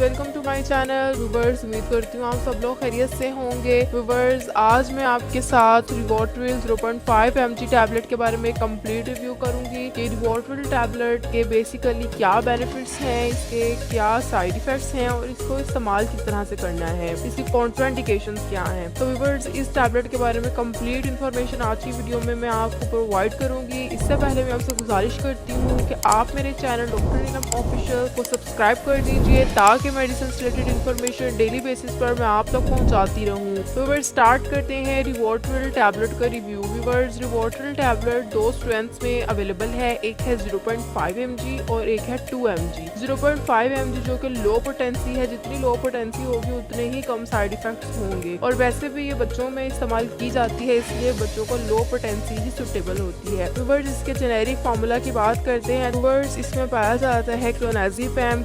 Welcome to my channel viewers. उम्मीद करती हूँ आप सब लोग खैरियत से होंगे। व्यूवर्स, आज मैं आपके साथ रिवॉर्ट्रिल 0.5 mg टैबलेट के बारे में कंप्लीट रिव्यू करूंगी कि रिवॉर्ट्रिल टैबलेट के बेसिकली क्या बेनिफिट्स हैं, इसके क्या साइड इफेक्ट्स हैं और इसको इस्तेमाल किस तरह से करना है, इसकी कॉन्ट्राइंडिकेशंस क्या हैं। तो व्यूवर्स, इस टैबलेट के बारे में कंप्लीट इन्फॉर्मेशन आज की वीडियो में मैं आपको प्रोवाइड करूंगी। इससे पहले मैं आपसे गुजारिश करती हूँ कि आप मेरे चैनल डॉक्टर नीलम ऑफिशियल को सब्सक्राइब कर दीजिए ताकि medicine related information daily basis पर मैं आप तक पहुंचाती रहूं। व्यूअर्स, स्टार्ट करते हैं रिवॉर्ट्रिल टैबलेट का रिव्यू। व्यूअर्स, रिवॉर्ट्रिल टैबलेट दो स्ट्रेंथ्स में अवेलेबल है, एक है 0.5 mg और एक है 2 mg। 0.5 mg जो कि लो पोटेंसी है, जितनी लो पोटेंसी होगी उतने ही कम साइड इफेक्ट्स होंगे और वैसे भी ये बच्चों में इस्तेमाल की जाती है, इसलिए बच्चों को लो पोटेंसी ही सुटेबल होती है। व्यूअर्स, इसके जेनेरिक फार्मूला की बात करते हैं। व्यूअर्स, इसमें पाया जाता है क्लोनाजीपैम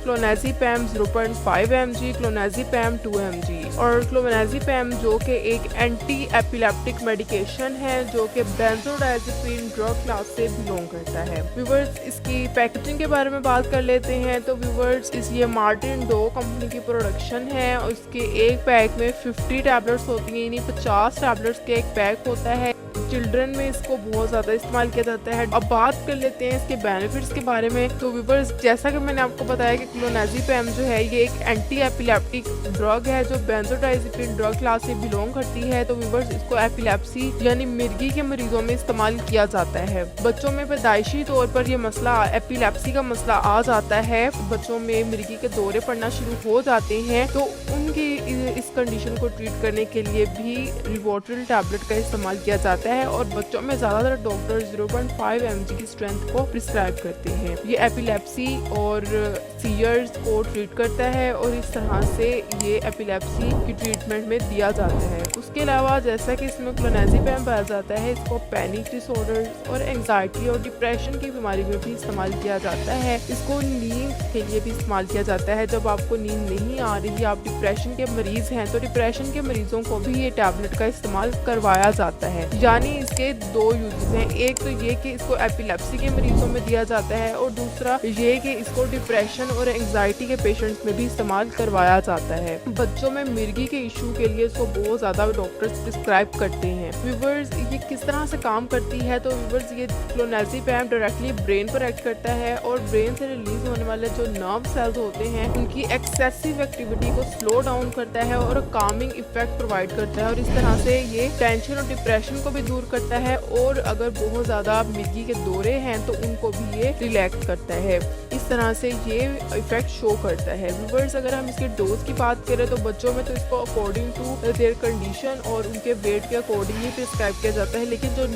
0.5 mg, क्लोनाजीपैम 2 mg और क्लोनाजीपैम जो कि एक एंटी एपिलेप्टिक मेडिकेशन है जो कि बेंजोडाइजेपिन ड्रग क्लास से बिलोंग करता है। व्यूअर्स, इसकी पैकेजिंग के बारे में बात कर लेते हैं। तो व्यूअर्स, ये मार्टिन डो कंपनी की प्रोडक्शन है और इसके एक पैक में 50 टैबलेट्स होती हैं, यानी 50 टैबलेट्स के एक पैक होता है। चिल्ड्रन में इसको बहुत ज़्यादा इस्तेमाल किया जाता है। अब बात कर लेते हैं इसके बेनिफिट्स के बारे में। तो व्यूअर्स, जैसा कि मैंने आपको बताया कि क्लोनाजीपैम जो है ये एक एंटी एपिलेप्टिक ड्रग है जो बेंजोडाइजेपिन ड्रग क्लास से बिलोंग करती है। तो व्यूअर्स, इसको एपिलेप्सी यानी मिर्गी के मरीजों में इस्तेमाल किया जाता है। बच्चों में पैदाइशी तौर पर यह मसला एपिलेप्सी का मसला आ जाता है, बच्चों में मिर्गी के दौरे पड़ना शुरू हो जाते हैं, तो उनकी इस कंडीशन को ट्रीट करने के लिए भी रिवॉर्ट्रिल टैबलेट का इस्तेमाल किया जाता है और बच्चों में ज़्यादातर डॉक्टर 0.5 mg की स्ट्रेंथ को प्रिस्क्राइब करते हैं। ये एपिलेप्सी और सीयर्स को ट्रीट करता है और इस तरह से ये एपिलेप्सी की ट्रीटमेंट में दिया जाता है। उसके अलावा जैसा कि इसमें क्लोनाजीपैम पाया जाता है, इसको पैनिक डिसऑर्डर्स और एंजाइटी और डिप्रेशन की बीमारी में भी इस्तेमाल किया जाता है। इसको नींद के लिए भी इस्तेमाल किया जाता है। जब आपको नींद नहीं आ रही, आप डिप्रेशन के मरीज हैं, तो डिप्रेशन के मरीजों को भी ये टैबलेट का इस्तेमाल करवाया जाता है। यानी इसके दो यूजेस हैं, एक तो ये कि इसको एपिलेप्सी के मरीजों में दिया जाता है और दूसरा ये कि इसको डिप्रेशन और एंजाइटी के पेशेंट्स में भी इस्तेमाल करवाया जाता है। बच्चों में मिर्गी के इशू के लिए इसको बहुत ज़्यादा डॉक्टर्स प्रिस्क्राइब करते हैं। व्यूअर्स, ये किस तरह से काम करती है? तो व्यूअर्स, ये क्लोनाजीपैम डायरेक्टली ब्रेन पर एक्ट करता है और ब्रेन से रिलीज होने वाले जो नर्व सेल्स होते हैं उनकी एक्सेसिव एक्टिविटी को स्लो डाउन करता है और कामिंग इफेक्ट प्रोवाइड करता है और इस तरह से ये टेंशन और डिप्रेशन को भी दूर करता है और अगर बहुत ज़्यादा मिर्गी के दौरे हैं तो उनको भी ये रिलैक्स करता है। इस तरह से ये इफेक्ट शो करता है। व्यूअर्स, अगर हम इसके डोज की बात करें तो बच्चों में तो इसको अकॉर्डिंग टू देयर कंडीशन और उनके वेट के अकॉर्डिंग ही प्रिस्क्राइब किया जाता है, लेकिन जो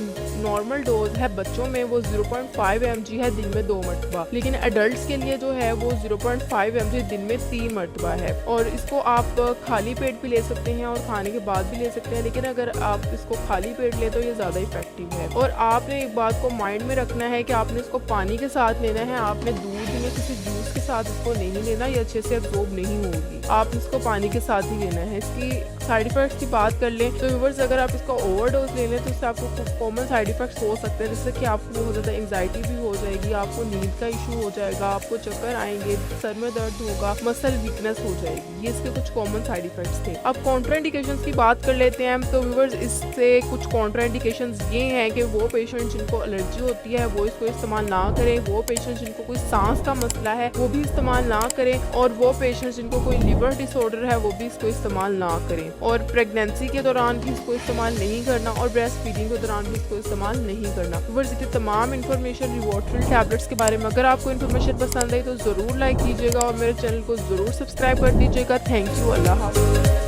नॉर्मल डोज है बच्चों में वो 0.5 mg है दिन में 2 मरतबा, लेकिन एडल्ट्स के लिए जो है वो 0.5 mg दिन में 3 मरतबा है और इसको आप खाली पेट भी ले सकते हैं और खाने के बाद भी ले सकते हैं, लेकिन अगर आप इसको खाली पेट ले तो ये ज़्यादा इफेक्टिव है। और आपने एक बात को माइंड में रखना है कि आपने इसको पानी के साथ लेना है, आपने दूध या किसी जूस के साथ इसको नहीं लेना, ये अच्छे से एब्जॉर्ब नहीं होगी, आप इसको पानी के साथ ही लेना है। इसकी साइड इफेक्ट्स की बात कर लें तो व्यूअर्स, अगर आप इसका ओवरडोज ले लें तो इससे आपको कॉमन साइड इफेक्ट्स हो सकते हैं, जिससे कि आपको बहुत ज़्यादा एंजाइटी भी हो जाएगी, आपको नींद का इशू हो जाएगा, आपको चक्कर आएंगे, सर में दर्द होगा, मसल वीकनेस हो जाएगी। ये इसके कुछ कॉमन साइड इफेक्ट्स थे। अब कॉन्ट्राइंडिकेशंस की बात कर लेते हैं। तो व्यूअर्स, इससे कुछ कॉन्ट्राइंडिकेशंस ये हैं कि वो पेशेंट जिनको एलर्जी होती है वो इसको इस्तेमाल ना करें, वो पेशेंट जिनको कोई सांस का मसला है वो भी इस्तेमाल ना करें और वो पेशेंट जिनको कोई लिवर डिसऑर्डर है वो भी इसको इस्तेमाल ना करें और प्रेगनेंसी के दौरान भी इसको इस्तेमाल नहीं करना और ब्रेस्ट फीडिंग के दौरान भी इसको इस्तेमाल नहीं करना। व्यूअर्स, तमाम इन्फॉर्मेशन रिवॉर्ट्रिल टैबलेट्स के बारे में अगर आपको इन्फॉर्मेशन पसंद आई तो ज़रूर लाइक कीजिएगा और मेरे चैनल को ज़रूर सब्सक्राइब कर दीजिएगा। Thank you. अल्लाह हाफ़िज़।